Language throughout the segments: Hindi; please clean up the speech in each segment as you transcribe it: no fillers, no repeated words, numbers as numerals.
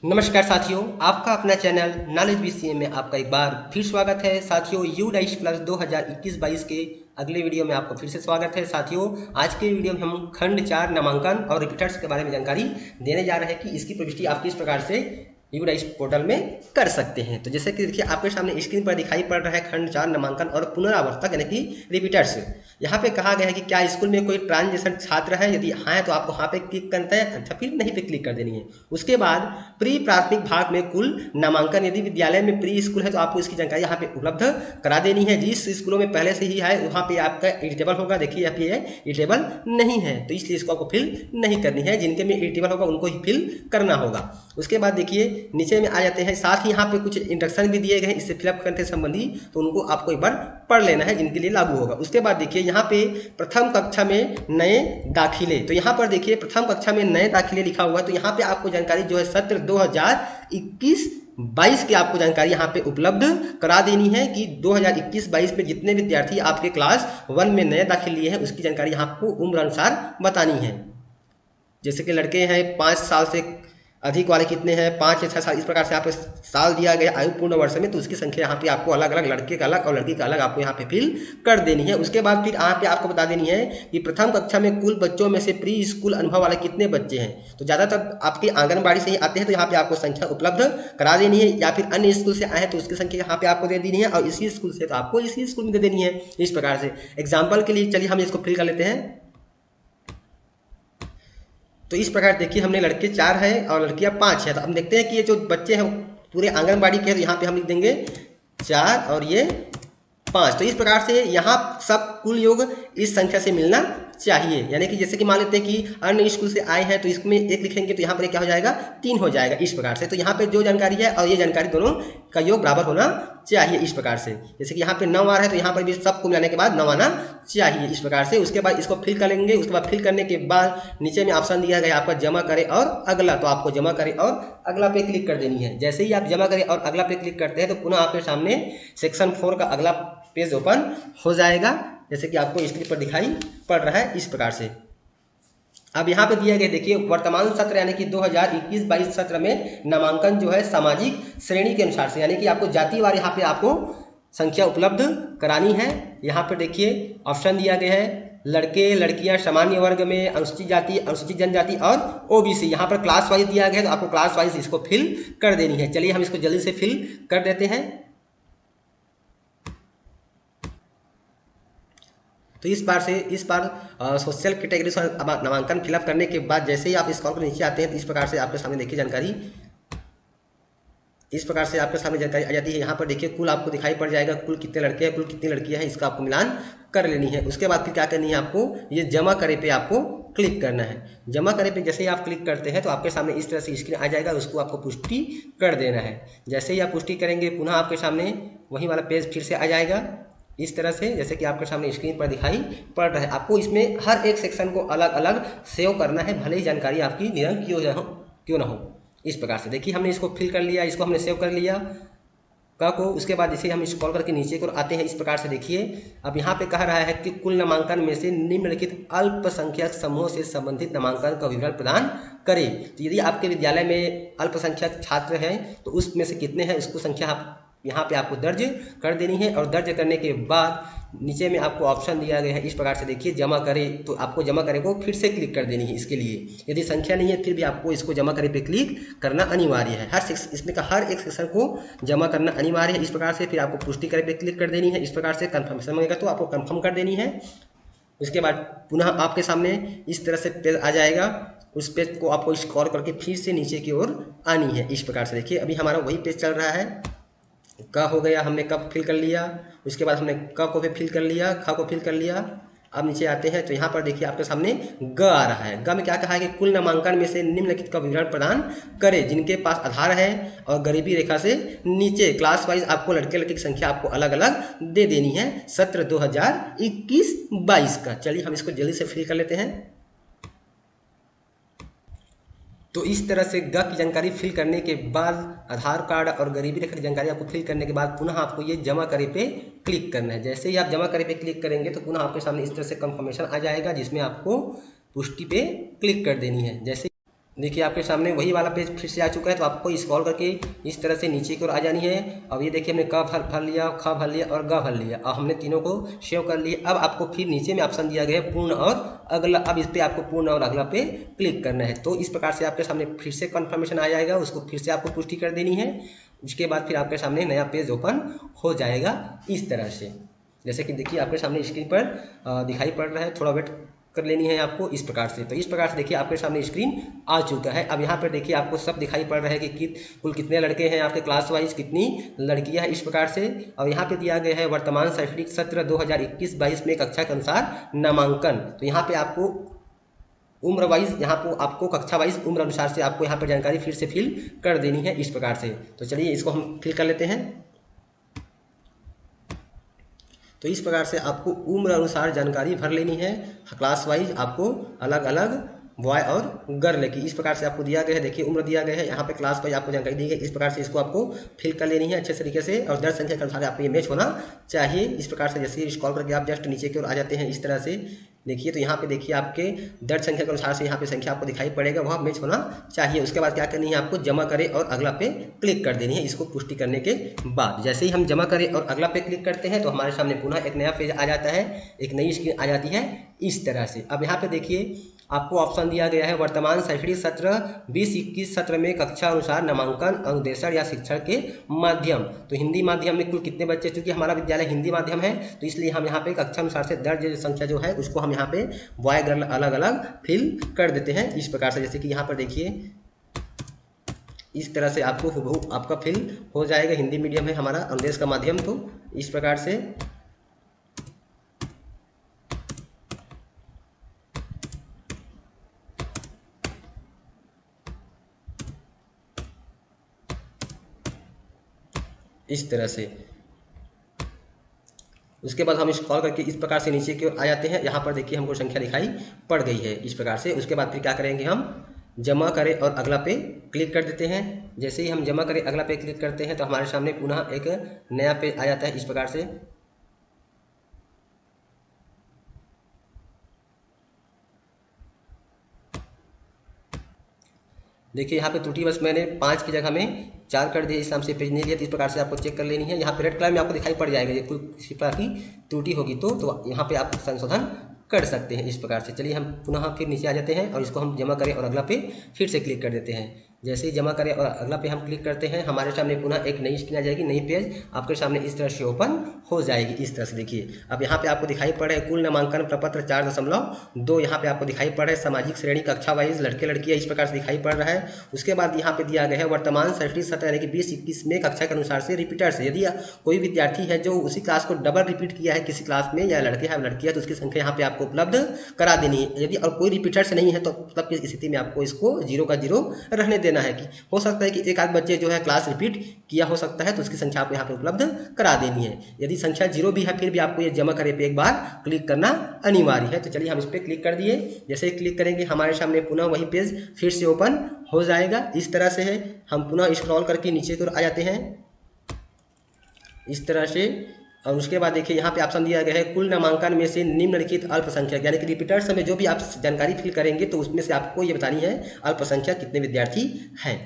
नमस्कार साथियों, आपका अपना चैनल नॉलेज बीसीए में आपका एक बार फिर स्वागत है। साथियों, यू डाइस प्लस 2021-22 के अगले वीडियो में आपको फिर से स्वागत है। साथियों, आज के वीडियो में हम खंड 4 नामांकन और रिपीटर्स के बारे में जानकारी देने जा रहे हैं कि इसकी प्रविष्टि आप किस प्रकार से यू डाइस पोर्टल में कर सकते हैं। तो जैसे कि देखिए आपके सामने स्क्रीन पर दिखाई पड़ रहा है खंड 4 नामांकन और पुनरावर्तक यानी कि रिपीटर्स। यहाँ पे कहा गया है कि क्या स्कूल में कोई ट्रांजिशन छात्र है, यदि हाँ है तो आपको हाँ पे क्लिक करना है, अच्छा फिर नहीं पे क्लिक कर देनी है। उसके बाद प्री प्राथमिक भाग में कुल नामांकन, यदि विद्यालय में प्री स्कूल है तो आपको इसकी जानकारी यहाँ पे उपलब्ध करा देनी है। जिस स्कूलों में पहले से ही है वहाँ पे आपका एडिटेबल होगा। देखिए यहाँ पे एडिटेबल नहीं है तो इसलिए इसको आपको फिल नहीं करनी है। जिनके में एडिटेबल होगा उनको ही फिल करना होगा। उसके बाद देखिए नीचे में आ जाते हैं, साथ ही यहाँ पे कुछ इंस्ट्रक्शन भी दिए गए हैं इससे फिलअप करने से संबंधी, तो उनको आपको एक बार पढ़ लेना है जिनके लिए लागू होगा। उसके बाद देखिए यहाँ पे प्रथम कक्षा में नए दाखिले, तो यहाँ पर देखिए प्रथम कक्षा में नए दाखिले लिखा हुआ है। तो यहाँ पे आपको जानकारी जो है सत्र 2021-22 की आपको जानकारी यहाँ पे उपलब्ध करा देनी है कि 2021-22 में जितने विद्यार्थी आपके क्लास 1 में नए दाखिल लिए हैं उसकी जानकारी यहाँ आपको उम्र अनुसार बतानी है। जैसे कि लड़के हैं 5 साल से अधिक वाले कितने हैं, 5 या 6 साल, इस प्रकार से यहाँ पे साल दिया गया आयु पूर्ण वर्ष में, तो उसकी संख्या यहाँ पे आपको अलग अलग, लड़के का अलग और लड़की का अलग आपको यहाँ पे फिल कर देनी है। उसके बाद फिर यहाँ पे आपको बता देनी है कि प्रथम कक्षा में कुल बच्चों में से प्री स्कूल अनुभव वाले कितने बच्चे हैं। तो ज़्यादातर आपके आंगनबाड़ी से ही आते हैं तो यहाँ पे आपको संख्या उपलब्ध करा देनी है, या फिर अन्य स्कूल से आए हैं तो उसकी संख्या यहाँ पे आपको दे देनी है, और इसी स्कूल से तो आपको इसी स्कूल में दे देनी है। इस प्रकार से एग्जाम्पल के लिए चलिए हम इसको फिल कर लेते हैं। तो इस प्रकार देखिए हमने लड़के 4 है और लड़कियां 5 है। तो हम देखते हैं कि ये जो बच्चे हैं पूरे आंगनबाड़ी के हैं, तो यहाँ पे हम लिख देंगे 4 और ये 5। तो इस प्रकार से यहाँ सब कुल योग इस संख्या से मिलना चाहिए। यानी कि जैसे कि मान लेते हैं कि अन्य स्कूल से आए हैं तो इसमें 1 लिखेंगे तो यहाँ पर क्या हो जाएगा, 3 हो जाएगा। इस प्रकार से तो यहाँ पे जो जानकारी है और ये जानकारी दोनों का योग बराबर होना चाहिए। इस प्रकार से जैसे कि यहाँ पे 9 आ रहा है तो यहाँ पर भी सबको मिलाने के बाद 9 आना चाहिए। इस प्रकार से उसके बाद इसको फिल करेंगे। उसके बाद फिल करने के बाद नीचे में ऑप्शन दिया गया आपका जमा करें और अगला, तो आपको जमा करें और अगला पे क्लिक कर देनी है। जैसे ही आप जमा करें और अगला पे क्लिक करते हैं तो पुनः आपके सामने सेक्शन 4 का अगला पेज ओपन हो जाएगा, जैसे कि आपको स्क्रीन पर दिखाई पड़ रहा है। इस प्रकार से अब यहाँ पे दिया गया देखिए वर्तमान सत्र यानी कि 2021-22 सत्र में नामांकन जो है सामाजिक श्रेणी के अनुसार से, यानी कि आपको जातिवार यहाँ पे आपको संख्या उपलब्ध करानी है। यहाँ पर देखिए ऑप्शन दिया गया है लड़के लड़कियां सामान्य वर्ग में, अनुसूचित जाति, अनुसूचित जनजाति और ओबीसी। यहाँ पर क्लास वाइज दिया गया है तो आपको क्लास वाइज इसको फिल कर देनी है। चलिए हम इसको जल्दी से फिल कर देते हैं। तो इस बार सोशल कैटेगरी से नामांकन फिलअप करने के बाद जैसे ही आप स्क्रॉल कर नीचे आते हैं तो इस प्रकार से आपके सामने देखिए जानकारी, इस प्रकार से आपके सामने जानकारी आ जाती है। यहाँ पर देखिए कुल आपको दिखाई पड़ जाएगा कुल कितने लड़के हैं, कुल कितनी लड़कियां हैं, इसका आपको मिलान कर लेनी है। उसके बाद फिर क्या करनी है, आपको ये जमा करे पे आपको क्लिक करना है। जमा करे पे जैसे ही आप क्लिक करते हैं तो आपके सामने इस तरह से स्क्रीन आ जाएगा, उसको आपको पुष्टि कर देना है। जैसे ही आप पुष्टि करेंगे पुनः आपके सामने वही वाला पेज फिर से आ जाएगा इस तरह से, जैसे कि आपके सामने स्क्रीन पर दिखाई पड़ रहा है। आपको इसमें हर एक सेक्शन को अलग अलग सेव करना है, भले ही जानकारी आपकी निरंक क्यों ना हो। इस प्रकार से देखिए हमने इसको फिल कर लिया, इसको हमने सेव कर लिया का को। उसके बाद इसे हम स्क्रॉल करके नीचे को आते हैं। इस प्रकार से देखिए अब यहाँ पे कह रहा है कि कुल नामांकन में से निम्नलिखित अल्पसंख्यक समूह से संबंधित नामांकन का विवरण प्रदान करें। तो यदि आपके विद्यालय में अल्पसंख्यक छात्र हैं तो उसमें से कितने हैं उसको संख्या आप यहाँ पे आपको दर्ज कर देनी है। और दर्ज करने के बाद नीचे में आपको ऑप्शन दिया गया है इस प्रकार से देखिए जमा करें, तो आपको जमा करें को फिर से क्लिक कर देनी है। इसके लिए यदि संख्या नहीं है फिर भी आपको इसको जमा करें पे क्लिक करना अनिवार्य है। इसमें का हर एक सेक्शन को जमा करना अनिवार्य है। इस प्रकार से फिर आपको पुष्टि करें पे क्लिक कर देनी है। इस प्रकार से कन्फर्मेशन मांगेगा तो आपको कन्फर्म कर देनी है। उसके बाद पुनः आपके सामने इस तरह से पेज आ जाएगा, उस पेज को आपको स्क्रॉल करके फिर से नीचे की ओर आनी है। इस प्रकार से देखिए अभी हमारा वही पेज चल रहा है। क हो गया, हमने कब फिल कर लिया, उसके बाद हमने क को भी फिल कर लिया, ख को फिल कर लिया। अब नीचे आते हैं तो यहाँ पर देखिए आपके सामने ग आ रहा है। ग में क्या कहा है कि कुल नामांकन में से निम्नलिखित का विवरण प्रदान करें जिनके पास आधार है और गरीबी रेखा से नीचे। क्लास वाइज आपको लड़के लड़की की संख्या आपको अलग अलग दे देनी है सत्र 2021-22 का। चलिए हम इसको जल्दी से फिल कर लेते हैं। तो इस तरह से ग की जानकारी फिल करने के बाद आधार कार्ड और गरीबी रेखा की जानकारी आपको फिल करने के बाद पुनः आपको ये जमा करे पे क्लिक करना है। जैसे ही आप जमा करे पे क्लिक करेंगे तो पुनः आपके सामने इस तरह से कंफर्मेशन आ जाएगा जिसमें आपको पुष्टि पे क्लिक कर देनी है। जैसे देखिए आपके सामने वही वाला पेज फिर से आ चुका है। तो आपको स्क्रॉल करके इस तरह से नीचे की ओर आ जानी है। अब ये देखिए हमने क भर लिया, ख भर लिया और ग भर लिया। अब हमने तीनों को सेव कर लिया। अब आपको फिर नीचे में ऑप्शन दिया गया है पूर्ण और अगला। अब इस पर आपको पूर्ण और अगला पे क्लिक करना है। तो इस प्रकार से आपके सामने फिर से कन्फर्मेशन आ जाएगा, उसको फिर से आपको पुष्टि कर देनी है। उसके बाद फिर आपके सामने नया पेज ओपन हो जाएगा इस तरह से। जैसे कि देखिए आपके सामने स्क्रीन पर दिखाई पड़ रहा है, थोड़ा वेट कर लेनी है आपको इस प्रकार से। तो इस प्रकार से देखिए आपके सामने स्क्रीन आ चुका है। अब यहाँ पर देखिए आपको सब दिखाई पड़ रहा है कि कुल कितने लड़के हैं, आपके क्लास वाइज कितनी लड़कियां हैं इस प्रकार से। अब यहाँ पे दिया गया है वर्तमान शैक्षणिक सत्र 2021-22 में कक्षा के अनुसार नामांकन। तो यहाँ पे आपको उम्र वाइज, यहाँ पर आपको कक्षा वाइज उम्र अनुसार से आपको यहाँ पर जानकारी फिर से फिल कर देनी है इस प्रकार से। तो चलिए इसको हम फिल कर लेते हैं। तो इस प्रकार से आपको उम्र अनुसार जानकारी भर लेनी है, क्लास वाइज आपको अलग अलग बॉय और गर्ल की। इस प्रकार से आपको दिया गया है, देखिए उम्र दिया गया है, यहाँ पे क्लास वाइज आपको जानकारी दी गई। इस प्रकार से इसको आपको फिल कर लेनी है अच्छे तरीके से और दर्ज संख्या के अनुसार आपको ये मैच होना चाहिए। इस प्रकार से जैसे स्क्रॉल करके आप जस्ट नीचे की ओर आ जाते हैं इस तरह से देखिए। तो यहाँ पे देखिए आपके दर्ज संख्या के अनुसार से यहाँ पे संख्या आपको दिखाई पड़ेगा, वह मैच होना चाहिए। उसके बाद क्या करनी है, आपको जमा करें और अगला पे क्लिक कर देनी है। इसको पुष्टि करने के बाद जैसे ही हम जमा करें और अगला पे क्लिक करते हैं तो हमारे सामने पुनः एक नया पेज आ जाता है, एक नई स्क्रीन आ जाती है इस तरह से। अब यहाँ पे देखिए आपको ऑप्शन दिया गया है वर्तमान शैक्षणिक सत्र 20-21 सत्र में कक्षा अनुसार नामांकन अनुदेशन या शिक्षण के माध्यम। तो हिंदी माध्यम में कुल कितने बच्चे, चूंकि हमारा विद्यालय हिंदी माध्यम है तो इसलिए हम यहाँ पे कक्षा अनुसार से दर्ज संख्या जो है उसको हम यहाँ पे बॉय गर्ल अलग अलग फिल कर देते हैं इस प्रकार से। जैसे कि यहाँ पर देखिए इस तरह से आपको हुबहू आपका फिल हो जाएगा। हिंदी मीडियम है हमारा, अनुदेश का माध्यम। तो इस प्रकार से इस तरह से उसके बाद हम स्क्रॉल करके इस प्रकार से नीचे की ओर आ जाते हैं। यहाँ पर देखिए हमको संख्या दिखाई पड़ गई है इस प्रकार से। उसके बाद फिर क्या करेंगे, हम जमा करें और अगला पे क्लिक कर देते हैं। जैसे ही हम जमा करें अगला पे क्लिक करते हैं तो हमारे सामने पुनः एक नया पेज आ जाता है इस प्रकार से। देखिए यहाँ पे त्रुटि बस मैंने 5 की जगह में 4 कर दिया, इस नाम से पेज नहीं लिया। तो इस प्रकार से आपको चेक कर लेनी है। यहाँ पे रेड कलर में आपको दिखाई पड़ जाएगा, ये कोई किसी प्रकार की त्रुटि होगी तो यहाँ पे आप संशोधन कर सकते हैं इस प्रकार से। चलिए हम पुनः फिर नीचे आ जाते हैं और इसको हम जमा करें और अगला पे फिर से क्लिक कर देते हैं। जैसे ही जमा करें और अगला पे हम क्लिक करते हैं हमारे सामने पुनः एक नई स्क्रीन आ जाएगी, नई पेज आपके सामने इस तरह से ओपन हो जाएगी इस तरह से। देखिए अब यहाँ पे आपको दिखाई पड़ रहा है कुल नामांकन प्रपत्र 4.2 यहाँ पे आपको दिखाई पड़ रहा है। सामाजिक श्रेणी कक्षा वाइज लड़के लड़कियाँ इस प्रकार से दिखाई पड़ रहा है। उसके बाद यहाँ पे दिया गया है वर्तमान शैक्षणिक सत्र यानी कि 20-21 में कक्षा के अनुसार से रिपीटर्स। यदि कोई विद्यार्थी है जो उसी क्लास को डबल रिपीट किया है किसी क्लास में, या लड़के हैं लड़कियाँ, तो उसकी संख्या यहाँ पे आपको उपलब्ध करा देनी है। यदि और कोई रिपीटर्स नहीं है तो तब की स्थिति में आपको इसको 0 का 0 रहने देना है। कि हो सकता है कि एक आध बच्चे जो है क्लास रिपीट किया हो सकता है तो उसकी संख्या आपको यहाँ पे उपलब्ध करा देनी है। यदि संख्या 0 भी है फिर भी आपको ये जमा करे पे एक बार क्लिक करना अनिवार्य है। तो चलिए हम इस पर क्लिक कर दिए। जैसे ही क्लिक करेंगे हमारे सामने पुनः वही पेज फिर से ओपन हो जाएगा इस तरह से है। हम पुनः स्क्रॉल करके नीचे की ओर आ जाते हैं इस तरह से। और उसके बाद देखिए यहाँ पे ऑप्शन दिया गया है कुल नामांकन में से निम्नलिखित अल्पसंख्यक, यानी कि रिपीटर्स में जो भी आप जानकारी फिल करेंगे तो उसमें से आपको ये बतानी है अल्पसंख्यक कितने विद्यार्थी हैं।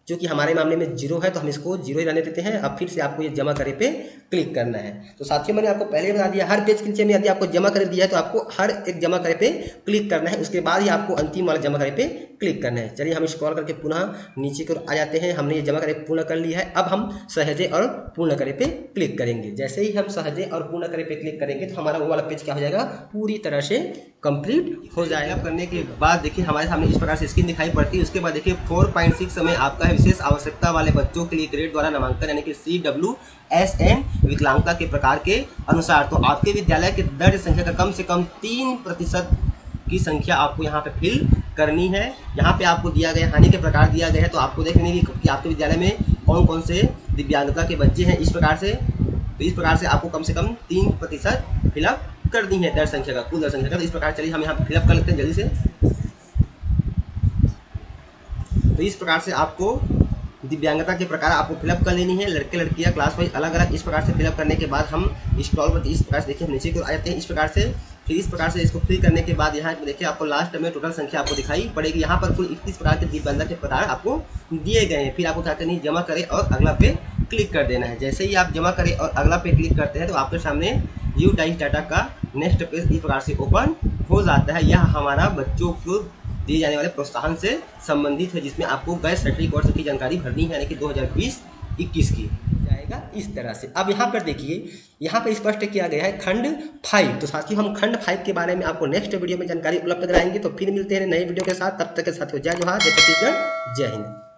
जो कि हमारे मामले में 0 है तो हम इसको 0 ही रहने देते हैं। अब फिर से आपको ये जमा करे पे क्लिक करना है। तो साथियों मैंने आपको पहले बता दिया हर पेज के नीचे में यदि आपको जमा कर दिया है तो आपको हर एक जमा करे पे क्लिक करना है, उसके बाद ही आपको अंतिम वाला जमा करे पे क्लिक करना है। चलिए हम स्क्रॉल करके पुनः नीचे की ओर आ जाते हैं। हमने ये जमा करे पूर्ण कर लिया है। अब हम सहजे और पूर्ण करे पे क्लिक करेंगे। जैसे ही हम सहजे और पूर्ण करे पे क्लिक करेंगे तो हमारा वो वाला पेज क्या हो जाएगा, पूरी तरह से कंप्लीट हो जाएगा। करने के बाद देखिए हमारे सामने इस प्रकार से स्क्रीन दिखाई पड़ती है। उसके बाद देखिए 4.6 में आपका है विशेष आवश्यकता वाले बच्चों के लिए ग्रेड द्वारा नामांकन यानी कि CWSN विकलांगता के प्रकार के अनुसार। तो आपके विद्यालय के दर्ज संख्या का कम से कम 3% की संख्या आपको यहाँ पे फिल करनी है। यहाँ पे आपको दिया गया हानि के प्रकार दिया गया है तो आपको देखने कि आपके विद्यालय में कौन कौन से दिव्यांगता के बच्चे हैं इस प्रकार से। तो इस प्रकार से आपको कम से कम 3% फिलअप कर दी है दर्ज संख्या का, कुल दर्ज संख्या का। तो इस प्रकार चलिए हम यहाँ पे फिलअप कर लेते हैं जल्दी से। तो इस प्रकार से आपको दिव्यांगता के प्रकार आपको फिलअप कर लेनी है, लड़के लड़कियां क्लास वाइज अलग अलग। इस प्रकार से फिलअप करने के बाद हम स्क्रॉल पर इस प्रकार से देखिए नीचे को आ जाते हैं इस प्रकार से। फिर इस प्रकार से इसको फिल करने के बाद यहाँ पे देखिए आपको लास्ट में टोटल संख्या आपको दिखाई पड़ेगी। यहाँ पर कुल 21 प्रकार के दिव्यांगता के प्रकार आपको दिए गए हैं। फिर आपको क्या करनी है, जमा करें और अगला पे क्लिक कर देना है। जैसे ही आप जमा करें और अगला पे क्लिक करते हैं तो आपके सामने यू डाइस डाटा का नेक्स्ट पेज इस प्रकार से ओपन हो जाता है। यह हमारा बच्चों को दिए जाने वाले प्रोत्साहन से संबंधित है, जिसमें आपको गैर शैक्षणिक वर्ष की जानकारी भरनी है, यानी कि 2020-21 की जाएगा इस तरह से। अब यहाँ पर देखिए, यहाँ पर स्पष्ट किया गया है खंड 5। तो साथियों हम खंड 5 के बारे में आपको नेक्स्ट वीडियो में जानकारी उपलब्ध कराएंगे। तो फिर मिलते हैं नए वीडियो के साथ, तब तक के साथियों जय जोहार, जय छत्तीसगढ़, जय हिंद।